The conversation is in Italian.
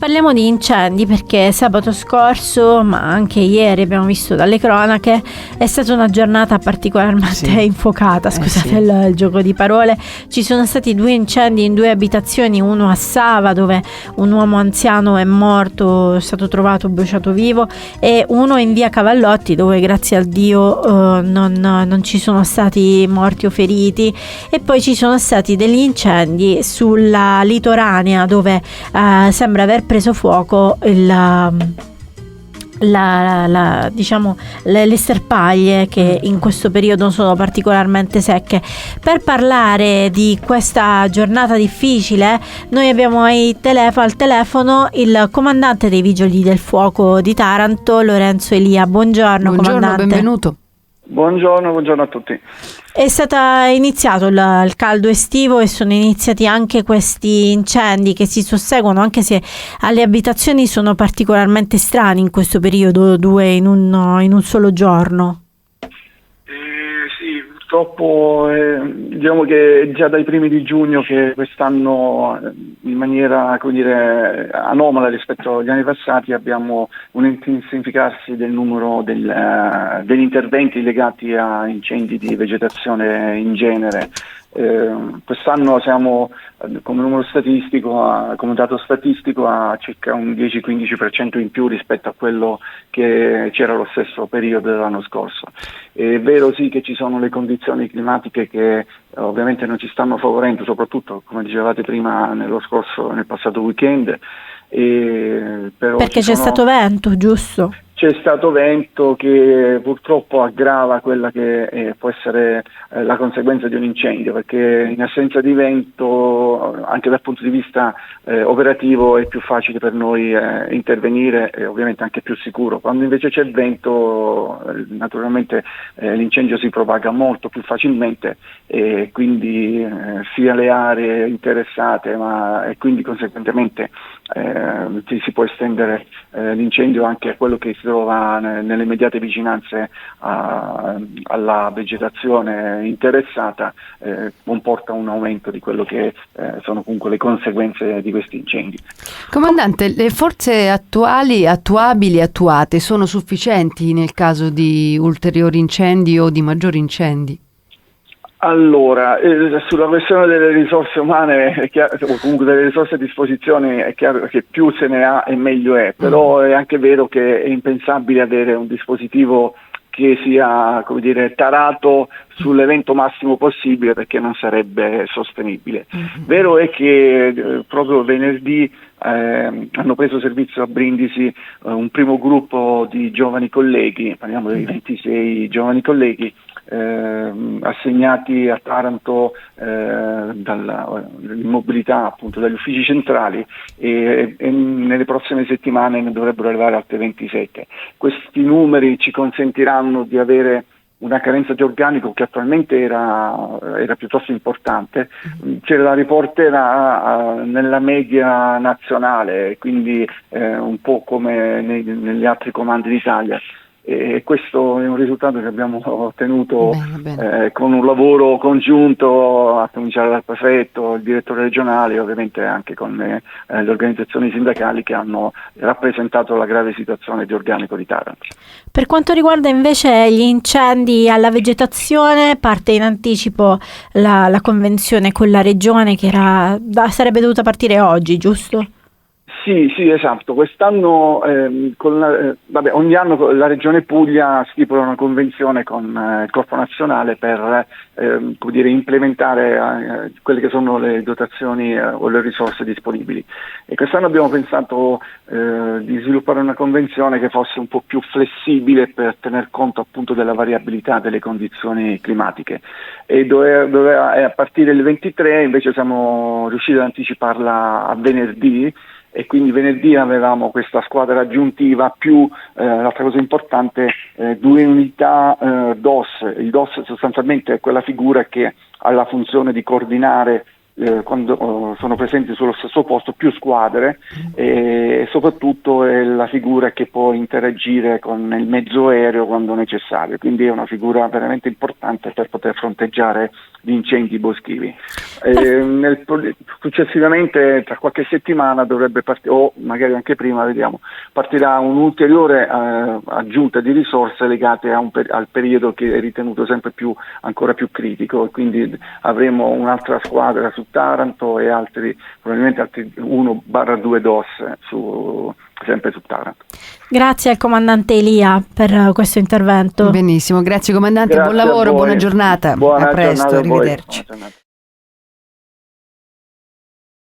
Parliamo di incendi perché sabato scorso, ma anche ieri abbiamo visto dalle cronache, è stata una giornata particolarmente infuocata, scusate il gioco di parole. Ci sono stati 2 incendi in 2 abitazioni, uno a Sava dove un uomo anziano è morto, è stato trovato bruciato vivo, e uno in via Cavallotti dove grazie al Dio non ci sono stati morti o feriti. E poi ci sono stati degli incendi sulla litoranea dove sembra aver preso fuoco diciamo le sterpaglie che in questo periodo sono particolarmente secche. Per parlare di questa giornata difficile noi abbiamo al telefono il comandante dei Vigili del Fuoco di Taranto, Lorenzo Elia. Buongiorno comandante. Benvenuto. Buongiorno a tutti. È stato iniziato il caldo estivo e sono iniziati anche questi incendi che si susseguono, anche se alle abitazioni sono particolarmente strani in questo periodo, 2 in un solo giorno. Sì, purtroppo diciamo che già dai primi di giugno che quest'anno in maniera, come dire, anomala rispetto agli anni passati abbiamo un intensificarsi del numero degli interventi legati a incendi di vegetazione in genere. Quest'anno siamo come numero statistico, come dato statistico, a circa un 10-15% in più rispetto a quello che c'era lo stesso periodo dell'anno scorso. È vero sì che ci sono le condizioni climatiche che ovviamente non ci stanno favorendo, soprattutto come dicevate prima nel passato weekend. Però perché c'è stato vento, giusto? C'è stato vento che purtroppo aggrava quella che può essere la conseguenza di un incendio, perché in assenza di vento, anche dal punto di vista operativo, è più facile per noi intervenire e ovviamente anche più sicuro. Quando invece c'è vento, naturalmente l'incendio si propaga molto più facilmente e quindi sia le aree interessate e quindi conseguentemente si può estendere l'incendio anche a quello che si trova nelle immediate vicinanze alla vegetazione interessata, comporta un aumento di quello che sono comunque le conseguenze di questi incendi. Comandante, le forze attuabili, attuate sono sufficienti nel caso di ulteriori incendi o di maggiori incendi? Allora, sulla questione delle risorse umane o comunque delle risorse a disposizione è chiaro che più se ne ha e meglio è, però è anche vero che è impensabile avere un dispositivo che sia, come dire, tarato sull'evento massimo possibile, perché non sarebbe sostenibile. Vero è che proprio venerdì hanno preso servizio a Brindisi un primo gruppo di giovani colleghi, parliamo di 26 giovani colleghi, assegnati a Taranto dall'immobilità, appunto dagli uffici centrali, e nelle prossime settimane ne dovrebbero arrivare altre 27. Questi numeri ci consentiranno di avere una carenza di organico che attualmente era piuttosto importante. Ce la riporterà nella media nazionale, quindi un po' come negli altri comandi d'Italia. E questo è un risultato che abbiamo ottenuto bene. Con un lavoro congiunto, a cominciare dal prefetto, il direttore regionale e ovviamente anche con le organizzazioni sindacali che hanno rappresentato la grave situazione di organico di Taranto. Per quanto riguarda invece gli incendi alla vegetazione, parte in anticipo la convenzione con la regione che sarebbe dovuta partire oggi, giusto? Sì, esatto. Quest'anno ogni anno la Regione Puglia stipula una convenzione con il Corpo Nazionale per implementare quelle che sono le dotazioni o le risorse disponibili. E quest'anno abbiamo pensato di sviluppare una convenzione che fosse un po' più flessibile per tener conto appunto della variabilità delle condizioni climatiche. E a partire il 23 invece siamo riusciti ad anticiparla a venerdì. E quindi venerdì avevamo questa squadra aggiuntiva più, l'altra cosa importante, 2 unità DOS. Il DOS sostanzialmente è quella figura che ha la funzione di coordinare quando sono presenti sullo stesso posto più squadre, e soprattutto è la figura che può interagire con il mezzo aereo quando necessario, quindi è una figura veramente importante per poter fronteggiare gli incendi boschivi. Successivamente, tra qualche settimana dovrebbe partire, o magari anche prima, vediamo, partirà un'ulteriore aggiunta di risorse legate al periodo che è ritenuto ancora più critico, quindi avremo un'altra squadra su Taranto e probabilmente altri 1/2 DOS sempre su Taranto. Grazie al comandante Elia per questo intervento. Benissimo, grazie comandante, Grazie, buon lavoro, buona giornata. Buona a presto, giornata a voi. arrivederci. Buona giornata.